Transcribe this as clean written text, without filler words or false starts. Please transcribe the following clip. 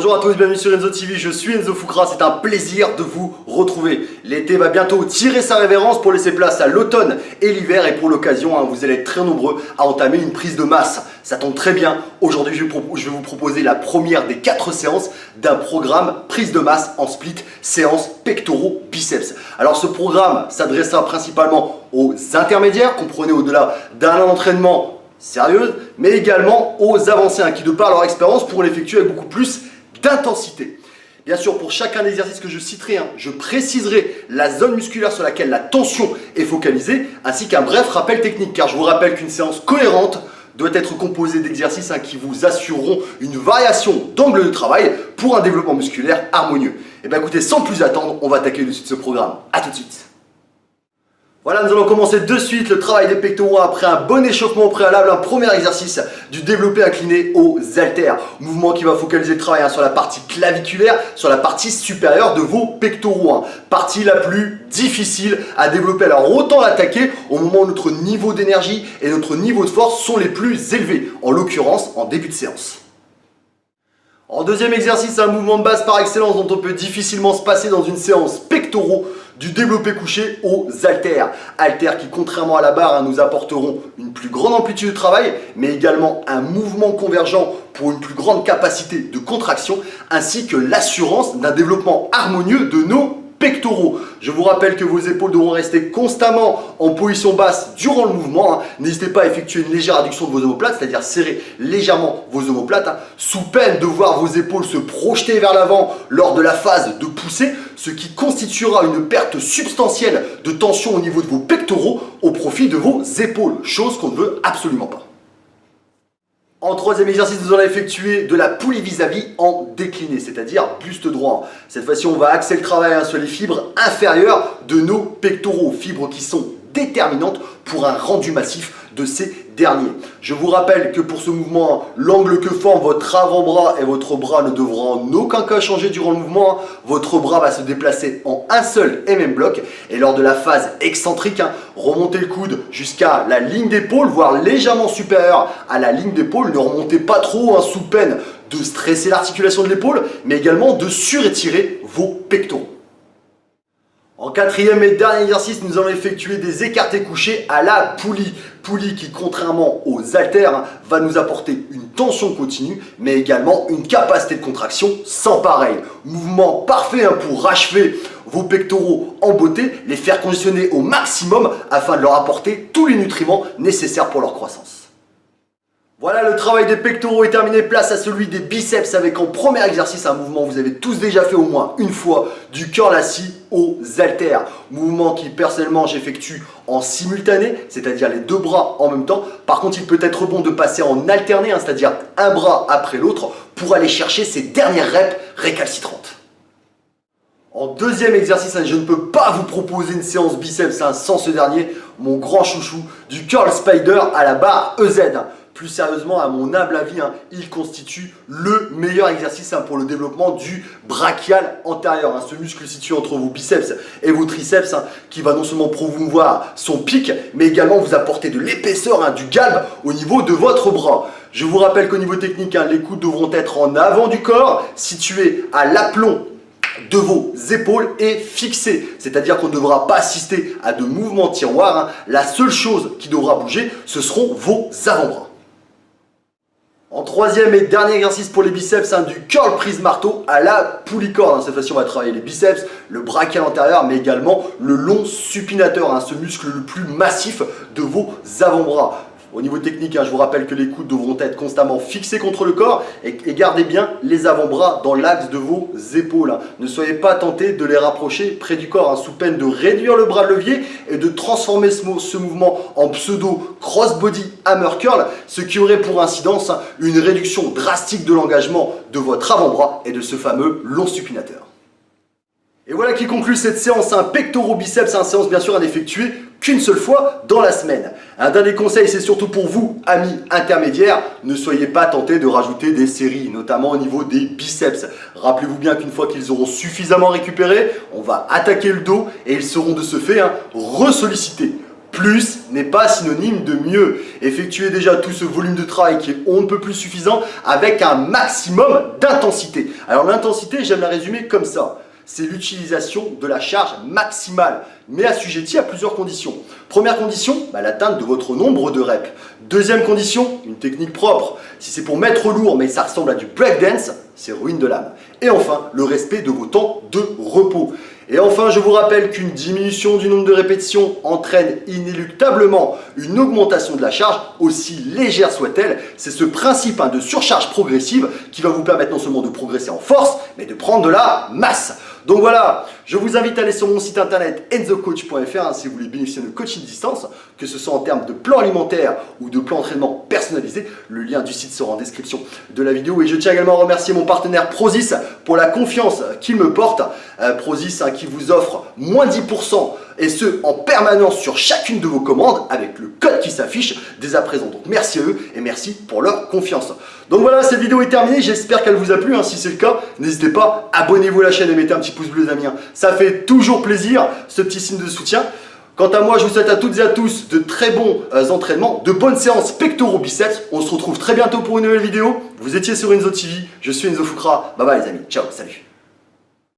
Bonjour à tous, bienvenue sur Enzo TV, je suis Enzo Foucra, c'est un plaisir de vous retrouver. L'été va bientôt tirer sa révérence pour laisser place à l'automne et l'hiver, et pour l'occasion, vous allez être très nombreux à entamer une prise de masse. Ça tombe très bien, aujourd'hui je vais vous proposer la première des 4 séances d'un programme prise de masse en split, séance pectoraux biceps. Alors ce programme s'adressera principalement aux intermédiaires, comprenez au-delà d'un an d'entraînement sérieuse, mais également aux avancés qui, de par leur expérience, pourront l'effectuer avec beaucoup plus d'intensité. Bien sûr, pour chacun des exercices que je citerai, je préciserai la zone musculaire sur laquelle la tension est focalisée, ainsi qu'un bref rappel technique, car je vous rappelle qu'une séance cohérente doit être composée d'exercices qui vous assureront une variation d'angle de travail pour un développement musculaire harmonieux. Et bien écoutez, sans plus attendre, on va attaquer de suite ce programme. A tout de suite. Voilà, nous allons commencer de suite le travail des pectoraux après un bon échauffement au préalable. Un premier exercice du développé incliné aux haltères. Mouvement qui va focaliser le travail sur la partie claviculaire, sur la partie supérieure de vos pectoraux. Partie la plus difficile à développer. Alors autant l'attaquer au moment où notre niveau d'énergie et notre niveau de force sont les plus élevés. En l'occurrence, en début de séance. En deuxième exercice, un mouvement de base par excellence dont on peut difficilement se passer dans une séance pectoraux, du développé couché aux haltères. Haltères qui, contrairement à la barre, nous apporteront une plus grande amplitude de travail, mais également un mouvement convergent pour une plus grande capacité de contraction, ainsi que l'assurance d'un développement harmonieux de nos pectoraux. Je vous rappelle que vos épaules devront rester constamment en position basse durant le mouvement. N'hésitez pas à effectuer une légère adduction de vos omoplates, c'est-à-dire serrer légèrement vos omoplates, sous peine de voir vos épaules se projeter vers l'avant lors de la phase de poussée, ce qui constituera une perte substantielle de tension au niveau de vos pectoraux au profit de vos épaules, chose qu'on ne veut absolument pas. En troisième exercice, nous allons effectuer de la poulie vis-à-vis en décliné, c'est-à-dire buste droit. Cette fois-ci, on va axer le travail sur les fibres inférieures de nos pectoraux, fibres qui sont déterminantes pour un rendu massif de ces derniers. Je vous rappelle que pour ce mouvement, l'angle que forme votre avant-bras et votre bras ne devront en aucun cas changer durant le mouvement. Votre bras va se déplacer en un seul et même bloc, et lors de la phase excentrique, remontez le coude jusqu'à la ligne d'épaule, voire légèrement supérieure à la ligne d'épaule. Ne remontez pas trop sous peine de stresser l'articulation de l'épaule, mais également de surétirer vos pectoraux. En quatrième et dernier exercice, nous allons effectuer des écartés couchés à la poulie. Poulie qui, contrairement aux haltères, va nous apporter une tension continue, mais également une capacité de contraction sans pareil. Mouvement parfait pour achever vos pectoraux en beauté, les faire conditionner au maximum afin de leur apporter tous les nutriments nécessaires pour leur croissance. Voilà, le travail des pectoraux est terminé, place à celui des biceps avec en premier exercice un mouvement que vous avez tous déjà fait au moins une fois, du curl assis aux haltères. Mouvement qui personnellement j'effectue en simultané, c'est-à-dire les deux bras en même temps. Par contre, il peut être bon de passer en alterné, c'est-à-dire un bras après l'autre pour aller chercher ces dernières reps récalcitrantes. En deuxième exercice, je ne peux pas vous proposer une séance biceps sans ce dernier, mon grand chouchou, du curl spider à la barre EZ. Plus sérieusement, à mon humble avis, il constitue le meilleur exercice pour le développement du brachial antérieur. Ce muscle situé entre vos biceps et vos triceps qui va non seulement promouvoir son pic, mais également vous apporter de l'épaisseur, du galbe au niveau de votre bras. Je vous rappelle qu'au niveau technique, les coudes devront être en avant du corps, situés à l'aplomb de vos épaules et fixés, c'est-à-dire qu'on ne devra pas assister à de mouvements tiroirs. La seule chose qui devra bouger, ce seront vos avant-bras. En troisième et dernier exercice pour les biceps, du curl prise marteau à la poulie corde. Cette fois-ci, on va travailler les biceps, le brachial antérieur, mais également le long supinateur, ce muscle le plus massif de vos avant-bras. Au niveau technique, je vous rappelle que les coudes devront être constamment fixés contre le corps et gardez bien les avant-bras dans l'axe de vos épaules. Ne soyez pas tentés de les rapprocher près du corps, sous peine de réduire le bras de levier et de transformer ce mouvement en pseudo crossbody hammer curl, ce qui aurait pour incidence une réduction drastique de l'engagement de votre avant-bras et de ce fameux long supinateur. Et voilà qui conclut cette séance pectoraux biceps, séance bien sûr à n'effectuer qu'une seule fois dans la semaine. Un dernier conseil, c'est surtout pour vous, amis intermédiaires, ne soyez pas tentés de rajouter des séries, notamment au niveau des biceps. Rappelez-vous bien qu'une fois qu'ils auront suffisamment récupéré, on va attaquer le dos et ils seront de ce fait ressollicités. Plus n'est pas synonyme de mieux. Effectuez déjà tout ce volume de travail qui est on ne peut plus suffisant avec un maximum d'intensité. Alors l'intensité, j'aime la résumer comme ça. C'est l'utilisation de la charge maximale, mais assujettie à plusieurs conditions. Première condition, l'atteinte de votre nombre de reps. Deuxième condition, une technique propre. Si c'est pour mettre lourd mais ça ressemble à du breakdance, c'est ruine de l'âme. Et enfin, le respect de vos temps de repos. Et enfin, je vous rappelle qu'une diminution du nombre de répétitions entraîne inéluctablement une augmentation de la charge, aussi légère soit-elle. C'est ce principe de surcharge progressive qui va vous permettre non seulement de progresser en force, mais de prendre de la masse. Donc voilà, je vous invite à aller sur mon site internet enzocoach.fr si vous voulez bénéficier de coaching distance, que ce soit en termes de plan alimentaire ou de plan d'entraînement personnalisé. Le lien du site sera en description de la vidéo. Et je tiens également à remercier mon partenaire Prozis pour la confiance qu'il me porte. Prozis qui vous offre moins 10% et ce en permanence sur chacune de vos commandes avec le code qui s'affiche dès à présent. Donc merci à eux et merci pour leur confiance. Donc voilà, cette vidéo est terminée, j'espère qu'elle vous a plu. Si c'est le cas, n'hésitez pas, abonnez-vous à la chaîne et mettez un petit pouce bleu les amis. Ça fait toujours plaisir, ce petit signe de soutien. Quant à moi, je vous souhaite à toutes et à tous de très bons entraînements, de bonnes séances pectoraux biceps. On se retrouve très bientôt pour une nouvelle vidéo. Vous étiez sur Enzo TV, je suis Enzo Foucra. Bye bye les amis, ciao, salut.